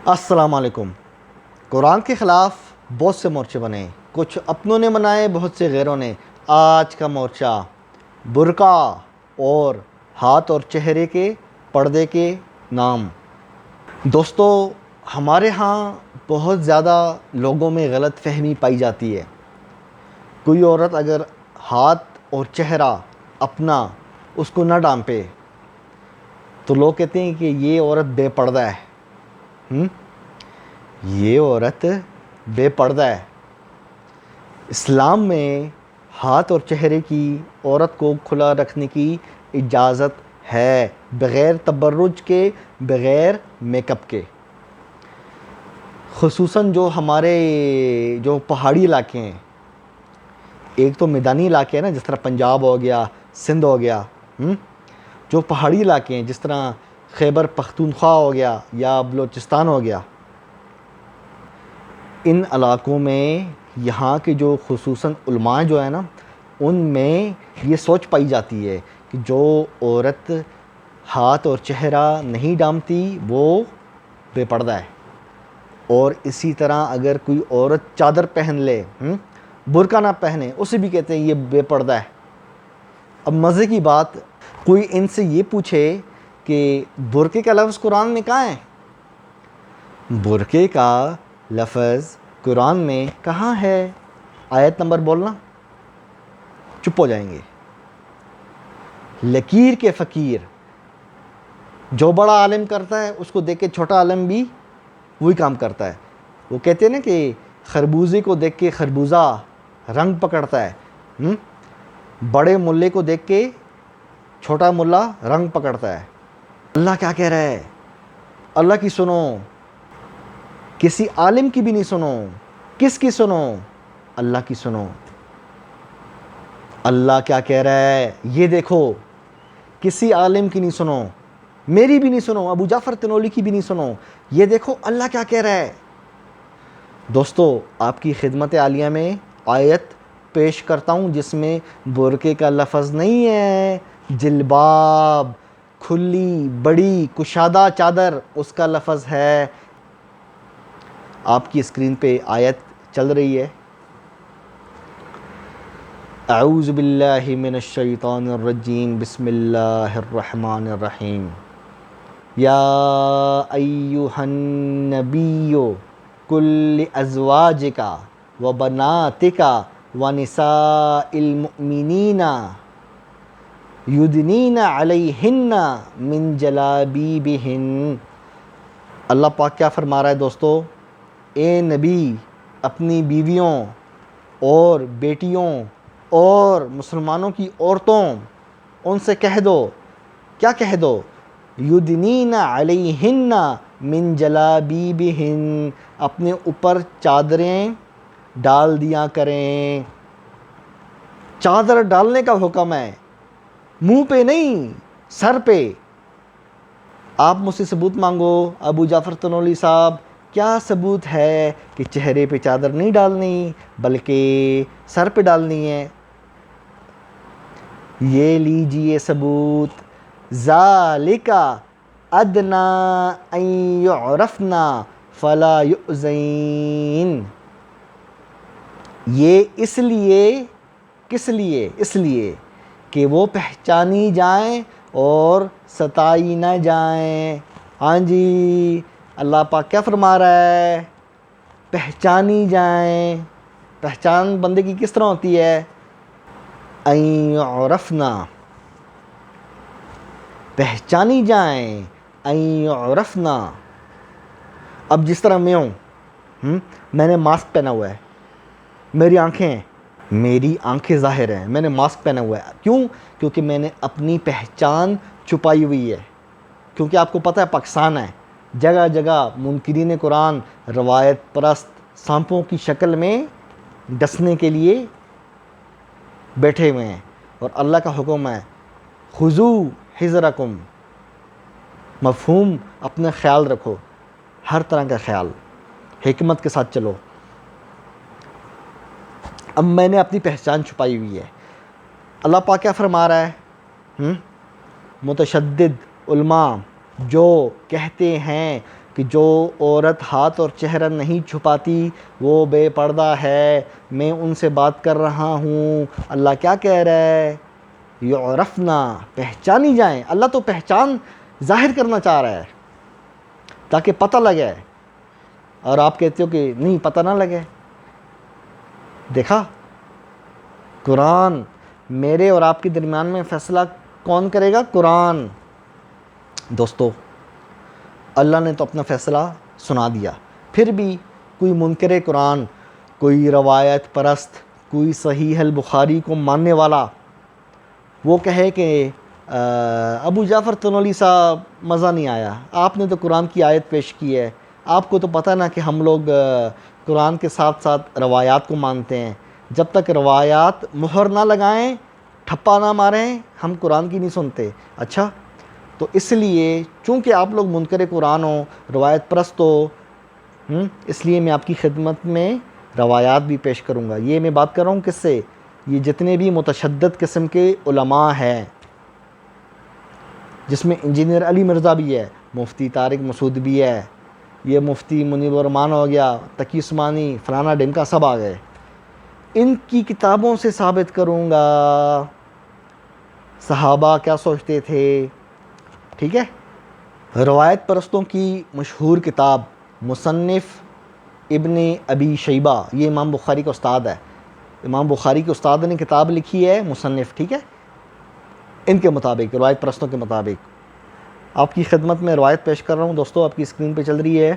السلام علیکم۔ قرآن کے خلاف بہت سے مورچے بنے، کچھ اپنوں نے منائے، بہت سے غیروں نے۔ آج کا مورچہ برقع اور ہاتھ اور چہرے کے پردے کے نام۔ دوستو، ہمارے ہاں بہت زیادہ لوگوں میں غلط فہمی پائی جاتی ہے۔ کوئی عورت اگر ہاتھ اور چہرہ اپنا اس کو نہ ڈھانپے تو لوگ کہتے ہیں کہ یہ عورت بے پردہ ہے۔ یہ عورت بے پردہ ہے۔ اسلام میں ہاتھ اور چہرے کی عورت کو کھلا رکھنے کی اجازت ہے، بغیر تبرج کے، بغیر میک اپ کے۔ خصوصاً جو ہمارے جو پہاڑی علاقے ہیں، ایک تو میدانی علاقے ہیں نا، جس طرح پنجاب ہو گیا، سندھ ہو گیا، جو پہاڑی علاقے ہیں جس طرح خیبر پختونخوا ہو گیا یا بلوچستان ہو گیا، ان علاقوں میں یہاں کے جو خصوصاً علماء جو ہیں نا، ان میں یہ سوچ پائی جاتی ہے کہ جو عورت ہاتھ اور چہرہ نہیں ڈھانپتی وہ بے پردہ ہے۔ اور اسی طرح اگر کوئی عورت چادر پہن لے، برقع نہ پہنے، اسے بھی کہتے ہیں یہ بے پردہ ہے۔ اب مزے کی بات، کوئی ان سے یہ پوچھے کہ برقعے کا لفظ قرآن میں کہاں ہے؟ برقعے کا لفظ قرآن میں کہاں ہے؟ آیت نمبر بولنا، چپ ہو جائیں گے۔ لکیر کے فقیر، جو بڑا عالم کرتا ہے اس کو دیکھ کے چھوٹا عالم بھی وہی کام کرتا ہے۔ وہ کہتے ہیں نا کہ خربوزے کو دیکھ کے خربوزہ رنگ پکڑتا ہے، بڑے ملے کو دیکھ کے چھوٹا ملا رنگ پکڑتا ہے۔ اللہ کیا کہہ رہا ہے؟ اللہ کی سنو، کسی عالم کی بھی نہیں سنو۔ کس کی سنو؟ اللہ کی سنو۔ اللہ کیا کہہ رہا ہے یہ دیکھو، کسی عالم کی نہیں سنو، میری بھی نہیں سنو، ابو جعفر تنولی کی بھی نہیں سنو، یہ دیکھو اللہ کیا کہہ رہا ہے۔ دوستو، آپ کی خدمت عالیہ میں آیت پیش کرتا ہوں جس میں برقعے کا لفظ نہیں ہے، جلباب، کھلی بڑی کشادہ چادر، اس کا لفظ ہے۔ آپ کی اسکرین پہ آیت چل رہی ہے۔ اعوذ باللہ من الشیطان الرجیم، بسم اللہ الرحمن الرحیم۔ یا ایہا النبی قل لازواجک وبناتک ونساء المؤمنین یدنین علیہن من جلابیبہن۔ اللہ پاک کیا فرما رہا ہے دوستو؟ اے نبی، اپنی بیویوں اور بیٹیوں اور مسلمانوں کی عورتوں، ان سے کہہ دو، کیا کہہ دو؟ یدنین علیہن من جلابیبہن، اپنے اوپر چادریں ڈال دیا کریں۔ چادر ڈالنے کا حکم ہے، منہ پہ نہیں، سر پہ۔ آپ مجھ سے ثبوت مانگو، ابو جعفر تنولی صاحب، کیا ثبوت ہے کہ چہرے پہ چادر نہیں ڈالنی بلکہ سر پہ ڈالنی ہے؟ یہ لیجئے ثبوت، ذالک ادنی ان یعرفن فلا یؤذین۔ یہ اس لیے، کس لیے؟ اس لیے کہ وہ پہچانی جائیں اور ستائی نہ جائیں۔ ہاں جی، اللہ پاک کیا فرما رہا ہے؟ پہچانی جائیں۔ پہچان بندے کی کس طرح ہوتی ہے؟ ان یعرفن، پہچانی جائیں، ان یعرفن۔ اب جس طرح میں ہوں، میں نے ماسک پہنا ہوا ہے، میری آنکھیں ظاہر ہیں، میں نے ماسک پہنا ہوا ہے، کیوں؟ کیونکہ میں نے اپنی پہچان چھپائی ہوئی ہے۔ کیونکہ آپ کو پتہ ہے پاکستان ہے، جگہ جگہ منکرین قرآن روایت پرست سانپوں کی شکل میں ڈسنے کے لیے بیٹھے ہوئے ہیں، اور اللہ کا حکم ہے خذوا حذرکم، مفہوم اپنا خیال رکھو، ہر طرح کا خیال، حکمت کے ساتھ چلو۔ اب میں نے اپنی پہچان چھپائی ہوئی ہے۔ اللہ پاک کیا فرما رہا ہے؟ متشدد علماء جو کہتے ہیں کہ جو عورت ہاتھ اور چہرہ نہیں چھپاتی وہ بے پردہ ہے، میں ان سے بات کر رہا ہوں۔ اللہ کیا کہہ رہا ہے؟ یعرفنا، پہچانی جائیں۔ اللہ تو پہچان ظاہر کرنا چاہ رہا ہے تاکہ پتہ لگے، اور آپ کہتے ہو کہ نہیں پتہ نہ لگے۔ دیکھا، قرآن، میرے اور آپ کے درمیان میں فیصلہ کون کرے گا؟ قرآن۔ دوستو، اللہ نے تو اپنا فیصلہ سنا دیا، پھر بھی کوئی منکر قرآن، کوئی روایت پرست، کوئی صحیح البخاری کو ماننے والا وہ کہے کہ ابو جعفر تنولی صاحب مزہ نہیں آیا، آپ نے تو قرآن کی آیت پیش کی ہے، آپ کو تو پتہ نا کہ ہم لوگ قرآن کے ساتھ ساتھ روایات کو مانتے ہیں، جب تک روایات مہر نہ لگائیں، ٹھپا نہ ماریں، ہم قرآن کی نہیں سنتے۔ اچھا، تو اس لیے چونکہ آپ لوگ منکر قرآن ہو، روایت پرست ہو، اس لیے میں آپ کی خدمت میں روایات بھی پیش کروں گا۔ یہ میں بات کر رہا ہوں کس سے؟ یہ جتنے بھی متشدد قسم کے علماء ہیں، جس میں انجینئر علی مرزا بھی ہے، مفتی طارق مسعود بھی ہے، یہ مفتی منیب الرحمان ہو گیا، تقی عثمانی، فلانا ڈمکا، سب آ گئے۔ ان کی کتابوں سے ثابت کروں گا صحابہ کیا سوچتے تھے، ٹھیک ہے؟ روایت پرستوں کی مشہور کتاب مصنف ابن ابی شیبہ، یہ امام بخاری کا استاد ہے، امام بخاری کے استاد نے کتاب لکھی ہے مصنف، ٹھیک ہے؟ ان کے مطابق، روایت پرستوں کے مطابق آپ کی خدمت میں روایت پیش کر رہا ہوں دوستو، آپ کی اسکرین پہ چل رہی ہے۔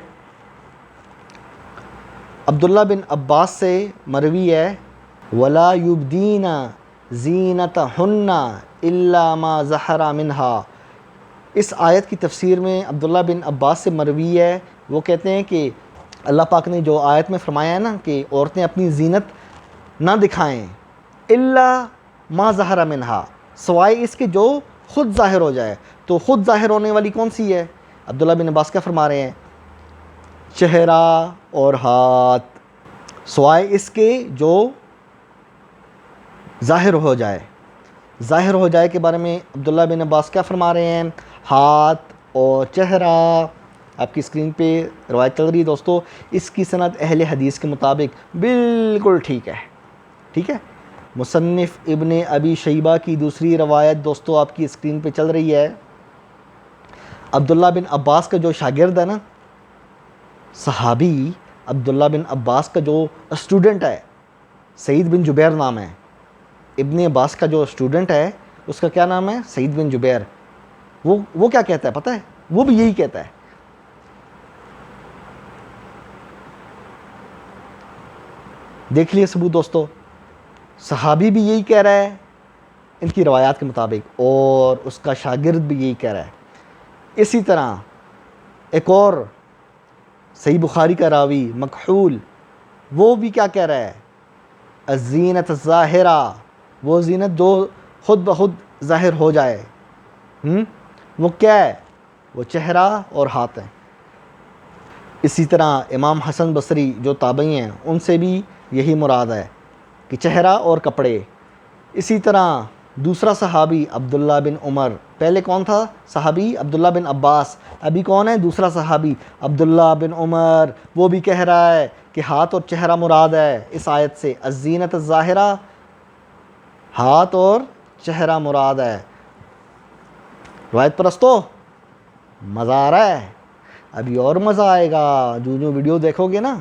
عبداللہ بن عباس سے مروی ہے، وَلَا يُبْدِينَ زِينَتَهُنَّ إِلَّا مَا ظَهَرَ مِنْهَا۔ اس آیت کی تفسیر میں عبداللہ بن عباس سے مروی ہے، وہ کہتے ہیں کہ اللہ پاک نے جو آیت میں فرمایا ہے نا کہ عورتیں اپنی زینت نہ دکھائیں، الا ما ظہر منہا، سوائے اس کے جو خود ظاہر ہو جائے۔ تو خود ظاہر ہونے والی کون سی ہے؟ عبداللہ بن عباس کیا فرما رہے ہیں؟ چہرہ اور ہاتھ، سوائے اس کے جو ظاہر ہو جائے۔ ظاہر ہو جائے کے بارے میں عبداللہ بن عباس کیا فرما رہے ہیں؟ ہاتھ اور چہرہ۔ آپ کی اسکرین پہ روایت چل رہی ہے دوستو، اس کی سند اہل حدیث کے مطابق بالکل ٹھیک ہے، ٹھیک ہے؟ مصنف ابن ابی شیبہ کی دوسری روایت دوستو آپ کی اسکرین پہ چل رہی ہے۔ عبداللہ بن عباس کا جو شاگرد ہے نا، صحابی عبداللہ بن عباس کا جو اسٹوڈنٹ ہے، سعید بن جبیر نام ہے، ابن عباس کا جو اسٹوڈنٹ ہے اس کا کیا نام ہے؟ سعید بن جبیر۔ وہ کیا کہتا ہے پتہ ہے؟ وہ بھی یہی کہتا ہے۔ دیکھ لیے ثبوت دوستو، صحابی بھی یہی کہہ رہا ہے ان کی روایات کے مطابق، اور اس کا شاگرد بھی یہی کہہ رہا ہے۔ اسی طرح ایک اور صحیح بخاری کا راوی مکحول، وہ بھی کیا کہہ رہا ہے؟ الزینت الظاہرہ، وہ زینت جو خود بخود ظاہر ہو جائے، وہ کیا ہے؟ وہ چہرہ اور ہاتھ ہیں۔ اسی طرح امام حسن بصری جو تابعی ہیں ان سے بھی یہی مراد ہے کہ چہرہ اور کپڑے۔ اسی طرح دوسرا صحابی عبداللہ بن عمر، پہلے کون تھا صحابی؟ عبداللہ بن عباس، ابھی کون ہے دوسرا صحابی؟ عبداللہ بن عمر، وہ بھی کہہ رہا ہے کہ ہاتھ اور چہرہ مراد ہے اس آیت سے، الزینت الظاہرہ، ہاتھ اور چہرہ مراد ہے۔ روایت پرستو، مزہ آ رہا ہے؟ ابھی اور مزہ آئے گا، جو ویڈیو دیکھو گے نا،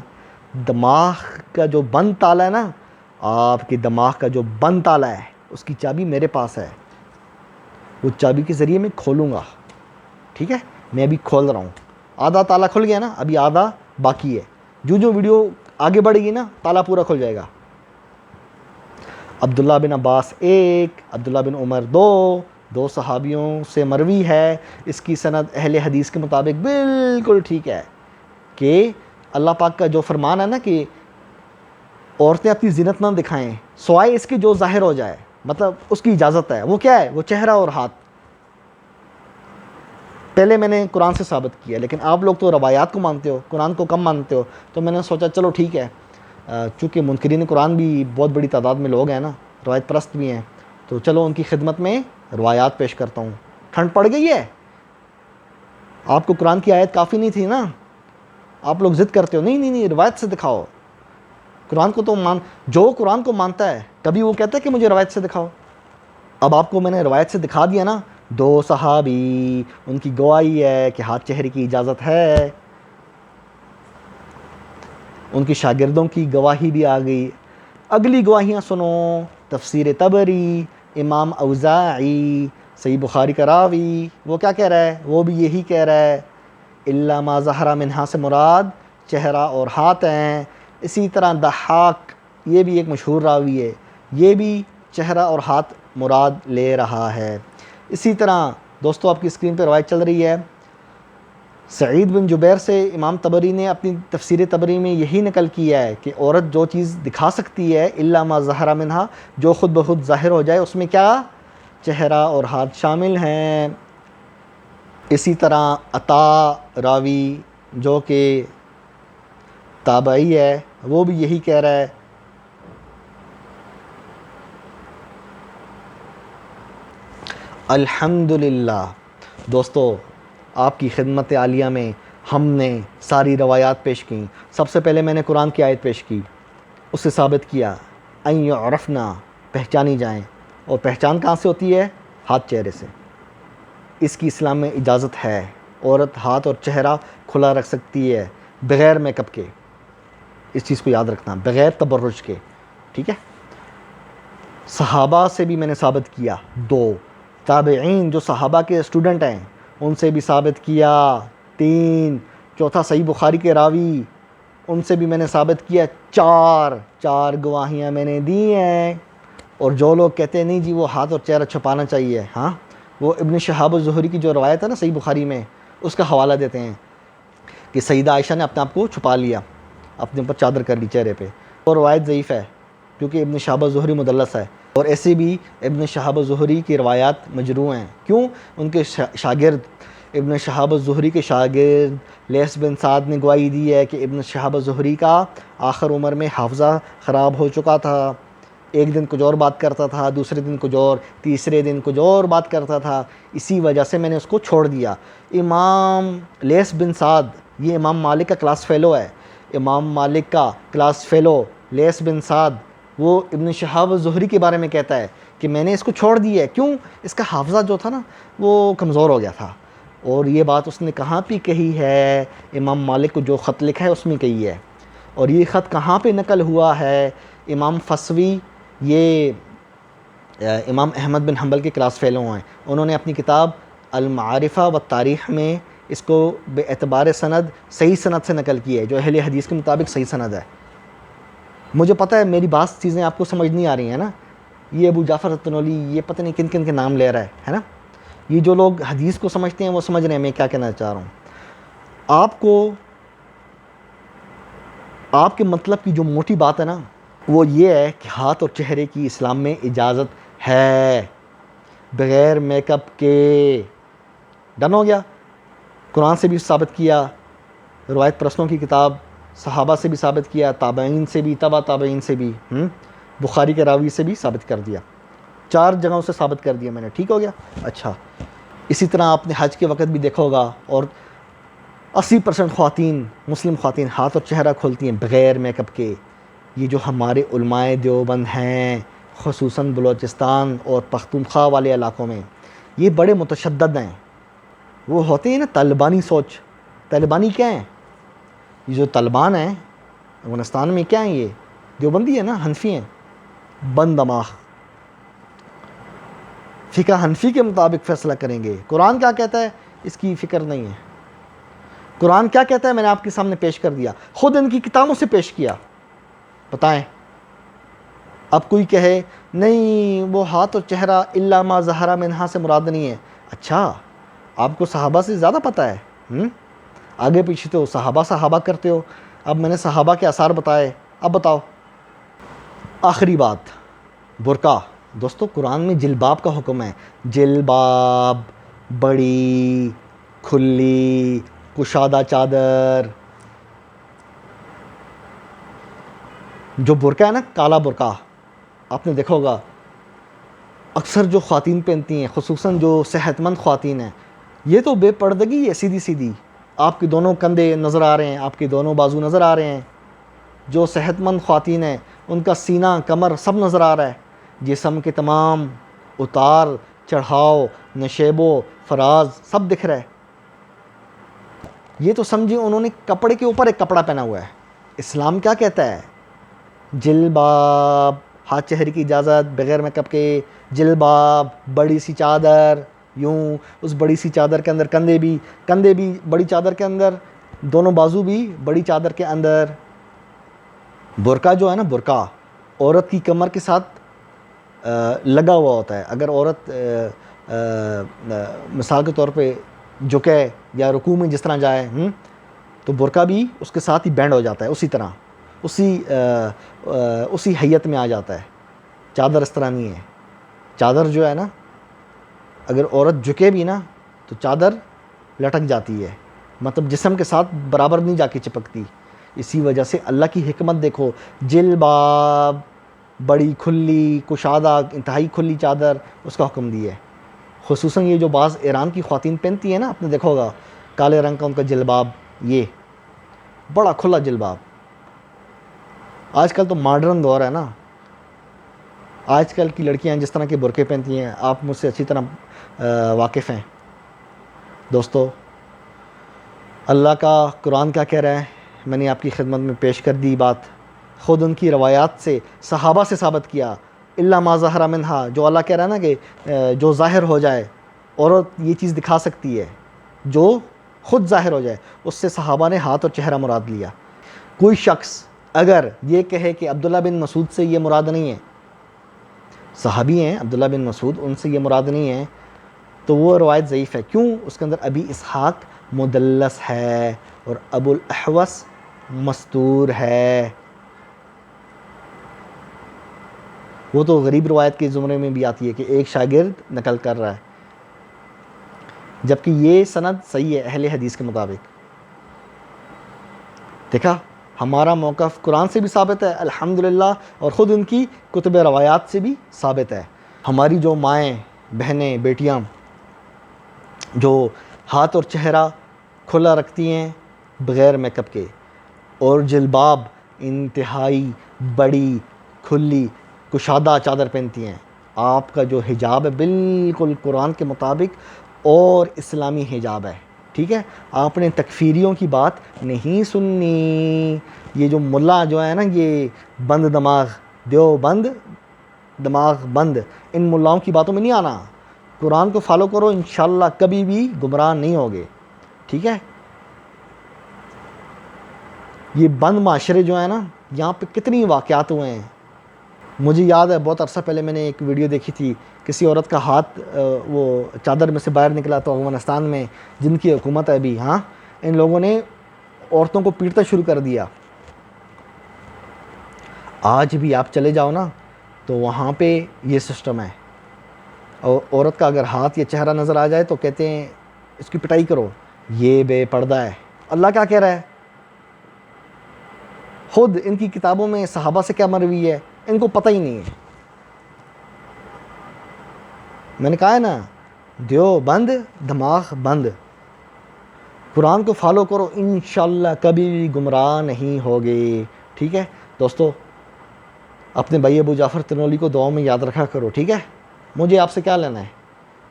دماغ کا جو بند تالا ہے نا، آپ کے دماغ کا جو بند تالا ہے اس کی چابی میرے پاس ہے، وہ چابی کے ذریعے میں کھولوں گا، ٹھیک ہے؟ میں ابھی کھول رہا ہوں، آدھا تالا کھل گیا نا، ابھی آدھا باقی ہے، جو ویڈیو آگے بڑھے گی نا تالا پورا کھل جائے گا۔ عبداللہ بن عباس ایک، عبداللہ بن عمر دو صحابیوں سے مروی ہے، اس کی سند اہل حدیث کے مطابق بالکل ٹھیک ہے کہ اللہ پاک کا جو فرمان ہے نا کہ عورتیں اپنی زینت نہ دکھائیں سوائے اس کی جو ظاہر ہو جائے، مطلب اس کی اجازت ہے، وہ کیا ہے؟ وہ چہرہ اور ہاتھ۔ پہلے میں نے قرآن سے ثابت کیا، لیکن آپ لوگ تو روایات کو مانتے ہو، قرآن کو کم مانتے ہو، تو میں نے سوچا چلو ٹھیک ہے، چونکہ منکرین قرآن بھی بہت بڑی تعداد میں لوگ ہیں نا، روایت پرست بھی ہیں، تو چلو ان کی خدمت میں روایات پیش کرتا ہوں۔ ٹھنڈ پڑ گئی ہے؟ آپ کو قرآن کی آیت کافی نہیں تھی نا آپ لوگ ضد کرتے ہو نہیں نہیں نہیں روایت سے دکھاؤ، قرآن کو تو جو قرآن کو مانتا ہے کبھی وہ کہتا ہے کہ مجھے روایت سے دکھاؤ۔ اب آپ کو میں نے روایت سے دکھا دیا نا، 2 صحابی ان کی گواہی ہے کہ ہاتھ چہرے کی اجازت ہے، ان کی شاگردوں کی گواہی بھی آ گئی۔ اگلی گواہیاں سنو، تفسیر طبری، امام اوزاعی، صحیح بخاری کا راوی، وہ کیا کہہ رہا ہے؟ وہ بھی یہی کہہ رہا ہے الا ما ظہر منہا سے مراد چہرہ اور ہاتھ ہیں۔ اسی طرح ضحاک، یہ بھی ایک مشہور راوی ہے، یہ بھی چہرہ اور ہاتھ مراد لے رہا ہے۔ اسی طرح دوستو آپ کی اسکرین پہ روایت چل رہی ہے، سعید بن جبیر سے امام طبری نے اپنی تفسیر طبری میں یہی نقل کیا ہے کہ عورت جو چیز دکھا سکتی ہے الا ما ظہر منہا، جو خود بخود ظاہر ہو جائے، اس میں کیا؟ چہرہ اور ہاتھ شامل ہیں۔ اسی طرح عطا راوی جو کہ تابعی ہے، وہ بھی یہی کہہ رہا ہے۔ الحمدللہ دوستو آپ کی خدمت عالیہ میں ہم نے ساری روایات پیش کیں۔ سب سے پہلے میں نے قرآن کی آیت پیش کی، اس سے ثابت کیا ان یعرفنا، پہچانی جائیں، اور پہچان کہاں سے ہوتی ہے؟ ہاتھ چہرے سے۔ اس کی اسلام میں اجازت ہے، عورت ہاتھ اور چہرہ کھلا رکھ سکتی ہے بغیر میک اپ کے، اس چیز کو یاد رکھنا، بغیر تبرج کے، ٹھیک ہے۔ صحابہ سے بھی میں نے ثابت کیا، 2 تابعین جو صحابہ کے اسٹوڈنٹ ہیں ان سے بھی ثابت کیا، 3 چوتھا صحیح بخاری کے راوی، ان سے بھی میں نے ثابت کیا، 4 گواہیاں میں نے دی ہیں۔ اور جو لوگ کہتے ہیں نہیں جی وہ ہاتھ اور چہرہ چھپانا چاہیے، ہاں وہ ابن شہاب الزہری کی جو روایت ہے نا صحیح بخاری میں، اس کا حوالہ دیتے ہیں کہ سیدہ عائشہ نے اپنے آپ کو چھپا لیا، اپنے اوپر چادر کر لی چہرے پہ، اور روایت ضعیف ہے کیونکہ ابن شہاب الزہری مدلس ہے، اور ایسے بھی ابن شہاب الزہری کی روایات مجروح ہیں۔ کیوں؟ ان کے شاگرد، ابن شہاب الزہری کے شاگرد لیث بن سعد نے گواہی دی ہے کہ ابن شہاب الزہری کا آخر عمر میں حافظہ خراب ہو چکا تھا، ایک دن کچھ اور بات کرتا تھا، دوسرے دن کچھ اور، تیسرے دن کچھ اور بات کرتا تھا، اسی وجہ سے میں نے اس کو چھوڑ دیا۔ امام لیث بن سعد یہ امام مالک کا کلاس فیلو ہے، امام مالک کا کلاس فیلو لیث بن سعد وہ ابن شہاب الزہری کے بارے میں کہتا ہے کہ میں نے اس کو چھوڑ دیا ہے، کیوں؟ اس کا حافظہ جو تھا نا وہ کمزور ہو گیا تھا۔ اور یہ بات اس نے کہاں پہ کہی ہے؟ امام مالک کو جو خط لکھا ہے اس میں کہی ہے، اور یہ خط کہاں پہ نقل ہوا ہے؟ امام فسوی، یہ امام احمد بن حنبل کے کلاس فیلو ہیں، انہوں نے اپنی کتاب المعارفہ و تاریخ میں اس کو بے اعتبار سند صحیح سند سے نقل کی ہے، جو اہل حدیث کے مطابق صحیح سند ہے۔ مجھے پتہ ہے میری بعض چیزیں آپ کو سمجھ نہیں آ رہی ہیں نا، یہ ابو جعفر الطنولی یہ پتہ نہیں کن کن کے نام لے رہا ہے نا، یہ جو لوگ حدیث کو سمجھتے ہیں وہ سمجھ رہے ہیں میں کیا کہنا چاہ رہا ہوں۔ آپ کو آپ کے مطلب کی جو موٹی بات ہے نا وہ یہ ہے کہ ہاتھ اور چہرے کی اسلام میں اجازت ہے بغیر میک اپ کے۔ ڈن ہو گیا؟ قرآن سے بھی ثابت کیا، روایت پرستوں کی کتاب، صحابہ سے بھی ثابت کیا، تابعین سے بھی، تبع تابعین سے بھی، بخاری کے راوی سے بھی ثابت کر دیا، 4 جگہوں سے ثابت کر دیا میں نے، ٹھیک ہو گیا؟ اچھا، اسی طرح آپ نے حج کے وقت بھی دیکھا ہوگا، اور 80% خواتین، مسلم خواتین ہاتھ اور چہرہ کھولتی ہیں بغیر میک اپ کے۔ یہ جو ہمارے علماء دیوبند ہیں خصوصاً بلوچستان اور پختونخوا والے علاقوں میں، یہ بڑے متشدد ہیں، وہ ہوتے ہیں نا طالبانی سوچ۔ طالبانی کیا ہیں؟ یہ جو طالبان ہیں افغانستان میں کیا ہیں؟ یہ دیوبندی ہیں نا، حنفی ہیں، بند دماغ، فقہ حنفی کے مطابق فیصلہ کریں گے۔ قرآن کیا کہتا ہے اس کی فکر نہیں ہے، قرآن کیا کہتا ہے میں نے آپ کے سامنے پیش کر دیا، خود ان کی کتابوں سے پیش کیا، بتائیں۔ اب کوئی کہے نہیں وہ ہاتھ اور چہرہ الا ما ظہر منہا سے مراد نہیں ہے، اچھا آپ کو صحابہ سے زیادہ پتہ ہے، آگے پیچھے تو صحابہ کرتے ہو، اب میں نے صحابہ کے آثار بتائے، اب بتاؤ۔ آخری بات، برقع۔ دوستو قرآن میں جلباب کا حکم ہے، جلباب، بڑی کھلی کشادہ چادر۔ جو برقع ہے نا، کالا برقع، آپ نے دیکھا ہوگا اکثر جو خواتین پہنتی ہیں، خصوصاً جو صحت مند خواتین ہیں، یہ تو بے پردگی ہے سیدھی سیدھی، آپ کے دونوں کندھے نظر آ رہے ہیں، آپ کے دونوں بازو نظر آ رہے ہیں. جو صحت مند خواتین ہیں ان کا سینہ کمر سب نظر آ رہا ہے. جسم کے تمام اتار چڑھاؤ نشیب و فراز سب دکھ رہا ہے. یہ تو سمجھیں انہوں نے کپڑے کے اوپر ایک کپڑا پہنا ہوا ہے. اسلام کیا کہتا ہے؟ جلباب، ہاتھ چہرے کی اجازت بغیر میک اپ کے، جلباب، بڑی سی چادر، یوں اس بڑی سی چادر کے اندر کندھے بھی بڑی چادر کے اندر، دونوں بازو بھی بڑی چادر کے اندر. برقع جو ہے نا، برقع عورت کی کمر کے ساتھ لگا ہوا ہوتا ہے. اگر عورت مثال کے طور پہ جھکے یا رکوع میں جس طرح جائے تو برقع بھی اس کے ساتھ ہی بینڈ ہو جاتا ہے، اسی طرح اسی حیت میں آ جاتا ہے. چادر اس طرح نہیں ہے. چادر جو ہے نا، اگر عورت جھکے بھی نا تو چادر لٹک جاتی ہے، مطلب جسم کے ساتھ برابر نہیں جا کے چپکتی. اسی وجہ سے اللہ کی حکمت دیکھو، جلباب، بڑی کھلی کشادہ انتہائی کھلی چادر، اس کا حکم دیا ہے. خصوصاً یہ جو بعض ایران کی خواتین پہنتی ہیں نا، آپ نے دیکھا ہوگا کالے رنگ کا ان کا جلباب، یہ بڑا کھلا جلباب. آج کل تو ماڈرن دور ہے نا، آج کل کی لڑکیاں جس طرح کے برقعے پہنتی ہیں آپ مجھ سے اچھی طرح واقف ہیں. دوستو، اللہ کا قرآن کیا کہہ رہا ہے میں نے آپ کی خدمت میں پیش کر دی بات. خود ان کی روایات سے صحابہ سے ثابت کیا. الا ما ظہر منہا، جو اللہ کہہ رہا ہے نا کہ جو ظاہر ہو جائے، عورت یہ چیز دکھا سکتی ہے جو خود ظاہر ہو جائے، اس سے صحابہ نے ہاتھ اور چہرہ مراد لیا. کوئی شخص اگر یہ کہے کہ عبداللہ بن مسعود سے یہ مراد نہیں ہے، صحابی ہیں عبداللہ بن مسعود، ان سے یہ مراد نہیں ہے، تو وہ روایت ضعیف ہے. کیوں؟ اس کے اندر ابی اسحاق مدلس ہے اور ابو الاحوص مستور ہے. وہ تو غریب روایت کے زمرے میں بھی آتی ہے کہ ایک شاگرد نقل کر رہا ہے، جبکہ یہ سند صحیح ہے اہل حدیث کے مطابق. دیکھا، ہمارا موقف قرآن سے بھی ثابت ہے الحمدللہ، اور خود ان کی کتب روایات سے بھی ثابت ہے. ہماری جو مائیں، بہنیں، بیٹیاں جو ہاتھ اور چہرہ کھلا رکھتی ہیں بغیر میک اپ کے، اور جلباب انتہائی بڑی کھلی کشادہ چادر پہنتی ہیں، آپ کا جو حجاب ہے بالکل قرآن کے مطابق اور اسلامی حجاب ہے. ٹھیک ہے، آپ نے تکفیریوں کی بات نہیں سننی. یہ جو ملا جو ہے نا، یہ بند دماغ، دیوبند دماغ بند، ان ملاؤں کی باتوں میں نہیں آنا. قرآن کو فالو کرو، انشاءاللہ کبھی بھی گمراہ نہیں ہوگے. ٹھیک ہے، یہ بند معاشرے جو ہیں نا، یہاں پہ کتنی واقعات ہوئے ہیں. مجھے یاد ہے بہت عرصہ پہلے میں نے ایک ویڈیو دیکھی تھی، کسی عورت کا ہاتھ وہ چادر میں سے باہر نکلا تو افغانستان میں جن کی حکومت ہے ابھی، ان لوگوں نے عورتوں کو پیٹنا شروع کر دیا. آج بھی آپ چلے جاؤ نا تو وہاں پہ یہ سسٹم ہے، اور عورت کا اگر ہاتھ یا چہرہ نظر آ جائے تو کہتے ہیں اس کی پٹائی کرو، یہ بے پردہ ہے. اللہ کیا کہہ رہا ہے؟ خود ان کی کتابوں میں صحابہ سے کیا مروی ہے ان کو پتہ ہی نہیں ہے. میں نے کہا ہے نا، دیوبند دماغ بند. قرآن کو فالو کرو، انشاءاللہ کبھی بھی گمراہ نہیں ہوگے. ٹھیک ہے دوستو، اپنے بھائی ابو جعفر تنولی کو دعاؤں میں یاد رکھا کرو. ٹھیک ہے، مجھے آپ سے کیا لینا ہے؟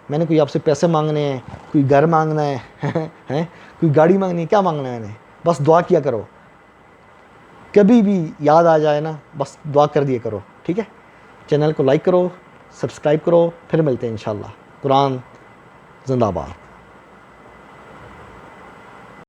میں نے کوئی آپ سے پیسے مانگنے ہیں، کوئی گھر مانگنا ہے کوئی گاڑی مانگنی ہے؟ کیا مانگنا ہے میں نے؟ بس دعا کیا کرو. کبھی بھی یاد آ جائے نا، بس دعا کر دیا کرو. ٹھیک ہے، چینل کو لائک کرو، سبسکرائب کرو، پھر ملتے ہیں انشاءاللہ. قرآن زندہ باد.